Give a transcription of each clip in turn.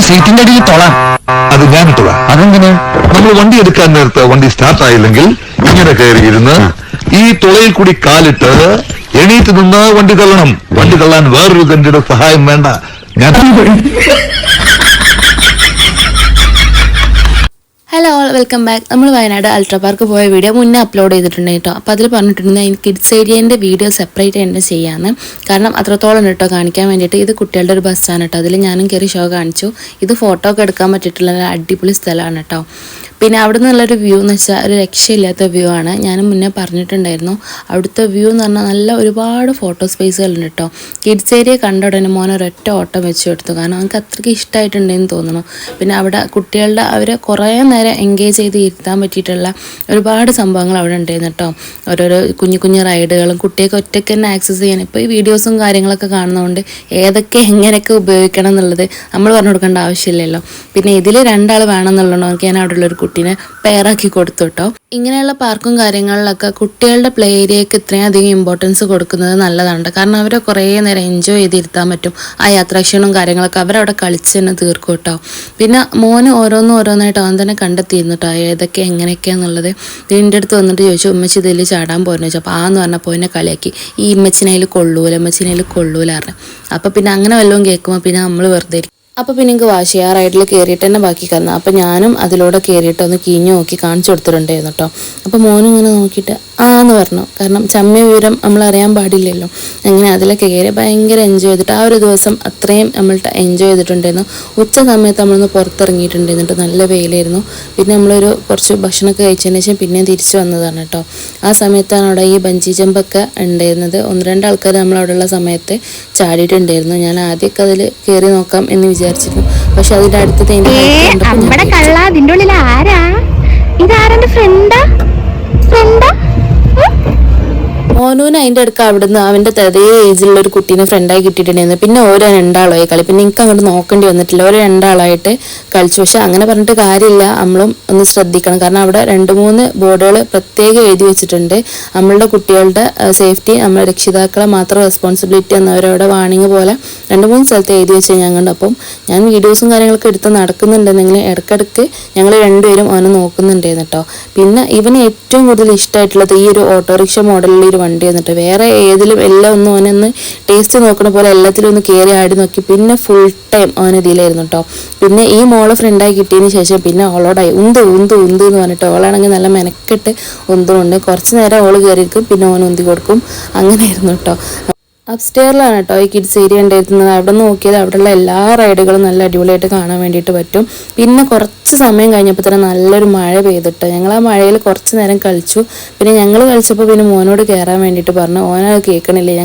സീറ്റിന്റെ അടിയിൽ തൊള. അത് ഞാനിട്ടതാ. അതെങ്ങനെ? നമ്മൾ വണ്ടി എടുക്കാൻ നേരത്തെ വണ്ടി സ്റ്റാർട്ട് ആയില്ലെങ്കിൽ ഇങ്ങനെ കയറിയിരുന്ന് ഈ തുളയിൽ കൂടി കാലിട്ട് എണീറ്റ് നിന്ന് വണ്ടി തള്ളണം. വണ്ടി തള്ളാൻ വേറൊരു തന്റെ സഹായം വേണ്ട. ഞാൻ ഹലോ ഓൾ, വെൽക്കം ബാക്ക്. നമ്മൾ വയനാട് അൾട്രാ പാർക്ക് പോയ വീഡിയോ മുന്നേ അപ്ലോഡ് ചെയ്തിട്ടുണ്ട് കേട്ടോ. അപ്പോൾ അതിൽ പറഞ്ഞിട്ടുണ്ട് എനിക്ക് കിഡ്സ് ഏരിയൻ്റെ വീഡിയോ സെപ്പറേറ്റ് തന്നെ ചെയ്യാമെന്ന്. കാരണം അത്രത്തോളം കേട്ടോ കാണിക്കാൻ വേണ്ടിയിട്ട്. ഇത് കുട്ടികളുടെ ഒരു ബസ്സാണ് കേട്ടോ. അതിൽ ഞാനും കയറി ഷോ കാണിച്ചു. ഇത് ഫോട്ടോ ഒക്കെ എടുക്കാൻ പറ്റിയിട്ടുള്ള അടിപൊളി സ്ഥലമാണ് കേട്ടോ. പിന്നെ അവിടെ നിന്നുള്ളൊരു വ്യൂ എന്ന് വെച്ചാൽ ഒരു രക്ഷയില്ലാത്ത വ്യൂ ആണ്. ഞാൻ മുന്നേ പറഞ്ഞിട്ടുണ്ടായിരുന്നു. അവിടുത്തെ വ്യൂ എന്ന് പറഞ്ഞാൽ നല്ല ഒരുപാട് ഫോട്ടോ സ്പേസുകളുണ്ട് കേട്ടോ. കിഡ്സ് ഏരിയ കണ്ട ഉടനെ മോനെ ഒരൊറ്റ ഓട്ടം വെച്ച് കൊടുത്തു. കാരണം അവർക്ക് അത്രയ്ക്ക് ഇഷ്ടമായിട്ടുണ്ടെന്ന് തോന്നുന്നു. പിന്നെ അവിടെ കുട്ടികളുടെ അവരെ കുറേ നേരം എൻഗേജ് ചെയ്ത് ഇരുത്താൻ പറ്റിയിട്ടുള്ള ഒരുപാട് സംഭവങ്ങൾ അവിടെ ഉണ്ടായിരുന്നു കേട്ടോ. ഓരോരോ കുഞ്ഞു കുഞ്ഞു റൈഡുകളും കുട്ടിയൊക്കെ ഒറ്റയ്ക്ക് തന്നെ ആക്സസ് ചെയ്യാൻ. ഇപ്പോൾ ഈ വീഡിയോസും കാര്യങ്ങളൊക്കെ കാണുന്നതുകൊണ്ട് ഏതൊക്കെ എങ്ങനെയൊക്കെ ഉപയോഗിക്കണം എന്നുള്ളത് നമ്മൾ പറഞ്ഞു കൊടുക്കേണ്ട ആവശ്യമില്ലല്ലോ. പിന്നെ ഇതിൽ രണ്ടാൾ വേണമെന്നുള്ളതുകൊണ്ട് ഞാൻ അവിടെ ഉള്ളൊരു കുട്ടീനെ പെയറാക്കി കൊടുത്തു കേട്ടോ. ഇങ്ങനെയുള്ള പാർക്കും കാര്യങ്ങളിലൊക്കെ കുട്ടികളുടെ പ്ലേ ഏരിയക്ക് ഇത്രയും അധികം ഇമ്പോർട്ടൻസ് കൊടുക്കുന്നത് നല്ലതാണ്. കാരണം അവരെ കുറേ നേരം എൻജോയ് ചെയ്തിരുത്താൻ പറ്റും. ആ യാത്രാക്ഷീണവും കാര്യങ്ങളൊക്കെ അവരവിടെ കളിച്ച് തന്നെ തീർക്കും കേട്ടോ. പിന്നെ മോന് ഓരോന്നായിട്ട് അവൻ തന്നെ കണ്ടെത്തിയിരുന്നു കേട്ടോ ഏതൊക്കെ എങ്ങനെയൊക്കെയാന്നുള്ളത്. ഇതിൻ്റെ അടുത്ത് വന്നിട്ട് ചോദിച്ചു ഉമ്മച്ചി ഇതിൽ ചാടാൻ പോരെന്ന് ചോദിച്ചു. അപ്പോൾ ആന്ന് പറഞ്ഞപ്പോൾ എന്നെ കളിയാക്കി ഈ ഉമ്മച്ചിനയിൽ കൊള്ളൂല പറഞ്ഞു. അപ്പോൾ പിന്നെ അങ്ങനെ വല്ലതും കേൾക്കുമ്പോൾ പിന്നെ നമ്മൾ വെറുതെ ഇരിക്കും. അപ്പോൾ പിന്നെ എനിക്ക് വാശി ആ റൈഡിൽ കയറിയിട്ട് തന്നെ ബാക്കി കറന്നു. അപ്പോൾ ഞാനും അതിലൂടെ കയറിയിട്ട് ഒന്ന് കീഞ്ഞു നോക്കി കാണിച്ചു കൊടുത്തിട്ടുണ്ടായിരുന്നു കേട്ടോ. അപ്പോൾ മോനും ഇങ്ങനെ നോക്കിയിട്ട് ആന്ന് പറഞ്ഞു. കാരണം ചമ്മിയ വിവരം നമ്മൾ അറിയാൻ പാടില്ലല്ലോ. അങ്ങനെ അതിലൊക്കെ കയറി ഭയങ്കര എൻജോയ് ചെയ്തിട്ട് ആ ഒരു ദിവസം അത്രയും നമ്മൾ എൻജോയ് ചെയ്തിട്ടുണ്ടായിരുന്നു. ഉച്ച സമയത്ത് നമ്മളൊന്ന് പുറത്തിറങ്ങിയിട്ടുണ്ടായിരുന്നു. നല്ല വെയിലായിരുന്നു. പിന്നെ നമ്മളൊരു കുറച്ച് ഭക്ഷണമൊക്കെ കഴിച്ചതിന് ശേഷം പിന്നെയും തിരിച്ചു വന്നതാണ് കേട്ടോ. ആ സമയത്താണ് അവിടെ ഈ ബഞ്ചി ജമ്പൊക്കെ ഉണ്ടായിരുന്നത്. 1-2 ആൾക്കാർ നമ്മളവിടെയുള്ള സമയത്ത് ചാടിയിട്ടുണ്ടായിരുന്നു. ഞാൻ ആദ്യമൊക്കെ അതിൽ കയറി നോക്കാം എന്ന് വിചാരിച്ചിരുന്നു. പക്ഷെ അതിൻ്റെ അടുത്ത് മോനൂന് അതിൻ്റെ അടുക്ക് അവിടുന്ന് അവൻ്റെ അതേ ഏജിലുള്ള ഒരു കുട്ടീനെ ഫ്രണ്ടായി കിട്ടിയിട്ടുണ്ടായിരുന്നു. പിന്നെ ഓരോ 2 ആളായി കളി. പിന്നെ എനിക്ക് അങ്ങോട്ട് നോക്കേണ്ടി വന്നിട്ടില്ല. ഓരോ 2 ആളായിട്ട് കളിച്ചു. പക്ഷെ അങ്ങനെ പറഞ്ഞിട്ട് കാര്യമില്ല. നമ്മളും ഒന്ന് ശ്രദ്ധിക്കണം. കാരണം അവിടെ 2-3 ബോർഡുകൾ പ്രത്യേകം എഴുതി വെച്ചിട്ടുണ്ട്. നമ്മളുടെ കുട്ടികളുടെ സേഫ്റ്റി നമ്മുടെ രക്ഷിതാക്കളെ മാത്രം റെസ്പോൺസിബിലിറ്റി എന്നവരവിടെ വാണിംഗ് പോലെ 2-3 സ്ഥലത്ത് എഴുതി വെച്ച് ഞാൻ കണ്ടു. അപ്പം ഞാൻ വീഡിയോസും കാര്യങ്ങളൊക്കെ എടുത്ത് നടക്കുന്നുണ്ടെന്നെങ്കിൽ ഇടയ്ക്കിടയ്ക്ക് ഞങ്ങൾ 2 പേരും അവനെ നോക്കുന്നുണ്ടായിരുന്നു കേട്ടോ. പിന്നെ ഇവന് ഏറ്റവും കൂടുതൽ ഇഷ്ടമായിട്ടുള്ളത് ഈ ഒരു ഓട്ടോറിക്ഷ മോഡലിൽ ഒരു വണ്ടി വന്നിട്ട് വേറെ ഏതിലും എല്ലാം ഒന്നും അവനൊന്ന് ടേസ്റ്റ് നോക്കണ പോലെ എല്ലാത്തിലും ഒന്ന് കയറി ആടി നോക്കി. പിന്നെ ഫുൾ ടൈം അവൻ ഇതിലായിരുന്നു കേട്ടോ. പിന്നെ ഈ മോള് ഫ്രണ്ടായി കിട്ടിയതിന് ശേഷം പിന്നെ അവളോടായി ഉന്ത് എന്ന് പറഞ്ഞിട്ട് അവളാണെങ്കിൽ നല്ല മെനക്കെട്ട് ഉന്തുകൊണ്ട് കുറച്ച് നേരം അവള് കയറിയിരിക്കും. പിന്നെ അവൻ ഉന്തി കൊടുക്കും. അങ്ങനെയായിരുന്നു കേട്ടോ. അപ്സ്റ്റെയറിലാണ് കേട്ടോ ഈ കിഡ്സ് ഏരിയ ഉണ്ടായിരുന്നത്. അവിടെ നോക്കിയത് അവിടെയുള്ള എല്ലാ റൈഡുകളും നല്ല അടിപൊളിയായിട്ട് കാണാൻ വേണ്ടിയിട്ട് പറ്റും. പിന്നെ കുറച്ച് സമയം കഴിഞ്ഞപ്പോൾ തന്നെ നല്ലൊരു മഴ പെയ്തിട്ട് ഞങ്ങൾ ആ മഴയിൽ കുറച്ച് നേരം കളിച്ചു. പിന്നെ ഞങ്ങൾ കളിച്ചപ്പോൾ പിന്നെ മോനോട് കയറാൻ വേണ്ടിയിട്ട് പറഞ്ഞു. ഓനത് കേൾക്കണില്ലേ.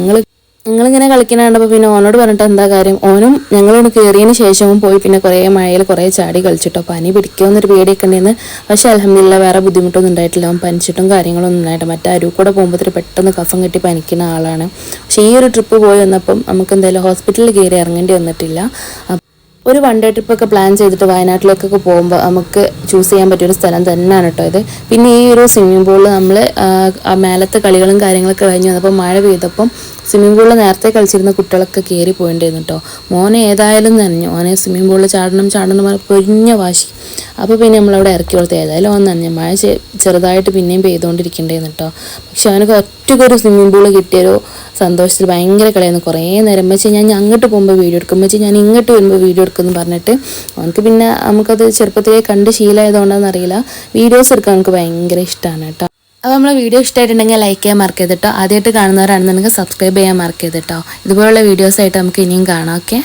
ഞങ്ങളിങ്ങനെ കളിക്കുന്ന കണ്ടപ്പോൾ പിന്നെ ഓനോട് പറഞ്ഞിട്ട് എന്താ കാര്യം. ഓനും ഞങ്ങളോട് കയറിയതിന് ശേഷവും പോയി പിന്നെ കുറേ മഴയിൽ കുറേ ചാടി കളിച്ചിട്ടോ. പനി പിടിക്കുമെന്നൊരു പേടിയൊക്കെ ഉണ്ടായിരുന്നു. പക്ഷേ അൽഹംദുലില്ലാ വേറെ ബുദ്ധിമുട്ടൊന്നും ഉണ്ടായിട്ടില്ല. അവൻ പനിച്ചിട്ടും കാര്യങ്ങളൊന്നും ഉണ്ടായിട്ട് മറ്റേ അരുക്കൂടെ പോകുമ്പോൾ പെട്ടെന്ന് കഫം കെട്ടി പനിക്കുന്ന ആളാണ്. പക്ഷേ ഈ ഒരു ട്രിപ്പ് പോയി വന്നപ്പം നമുക്ക് എന്തായാലും ഹോസ്പിറ്റലിൽ കയറി ഇറങ്ങേണ്ടി വന്നിട്ടില്ല. ഒരു 1 ഡേ ട്രിപ്പൊക്കെ പ്ലാൻ ചെയ്തിട്ട് വയനാട്ടിലേക്കൊക്കെ പോകുമ്പോൾ നമുക്ക് ചൂസ് ചെയ്യാൻ പറ്റിയൊരു സ്ഥലം തന്നെയാണ് കേട്ടോ ഇത്. പിന്നെ ഈ ഒരു സ്വിമ്മിംഗ് പൂളിൽ നമ്മൾ മേലത്തെ കളികളും കാര്യങ്ങളൊക്കെ കഴിഞ്ഞ് വന്നപ്പോൾ മഴ പെയ്തപ്പം സ്വിമ്മിംഗ് പൂളിൽ നേരത്തെ കളിച്ചിരുന്ന കുട്ടികളൊക്കെ കയറി പോയിട്ടുണ്ടായിരുന്നു കേട്ടോ. മോനെ ഏതായാലും നനഞ്ഞു. ഓനെ സ്വിമ്മിംഗ് പൂളിൽ ചാടണം പൊരിഞ്ഞ വാശി. അപ്പോൾ പിന്നെ നമ്മളവിടെ ഇറക്കി കൊടുത്ത് ഏതായാലും അവൻ നനഞ്ഞു. മഴ ചെറുതായിട്ട് പിന്നെയും പെയ്തുകൊണ്ടിരിക്കേണ്ടായിരുന്നു കേട്ടോ. പക്ഷെ അവനക്ക് ഒറ്റക്കൊരു സ്വിമ്മിംഗ് പൂള് കിട്ടിയൊരു സന്തോഷത്തിൽ ഭയങ്കര കളിയായിരുന്നു. കുറേ നേരം വെച്ച് ഞാൻ അങ്ങോട്ട് പോകുമ്പോൾ വീഡിയോ എടുക്കും, വെച്ച് ഞാൻ ഇങ്ങോട്ട് വരുമ്പോൾ വീഡിയോ എടുക്കുമെന്ന് പറഞ്ഞിട്ട് അവനക്ക് പിന്നെ നമുക്കത് ചെറുപ്പത്തിലേ കണ്ട് ശീലമായതുകൊണ്ടാണെന്നറിയില്ല വീഡിയോസ് എടുക്കാൻ നമുക്ക് ഭയങ്കര ഇഷ്ടമാണ് കേട്ടോ. അപ്പോൾ നമ്മളെ വീഡിയോ ഇഷ്ടമായിട്ടുണ്ടെങ്കിൽ ലൈക്ക് ചെയ്യാൻ മറക്കരുത് കേട്ടോ. ആദ്യമായിട്ട് കാണുന്നവരാണെന്നുണ്ടെങ്കിൽ സബ്സ്ക്രൈബ് ചെയ്യാൻ മറക്കരുത് കേട്ടോ. ഇതുപോലുള്ള വീഡിയോസായിട്ട് നമുക്ക് ഇനിയും കാണാം. ഓക്കെ.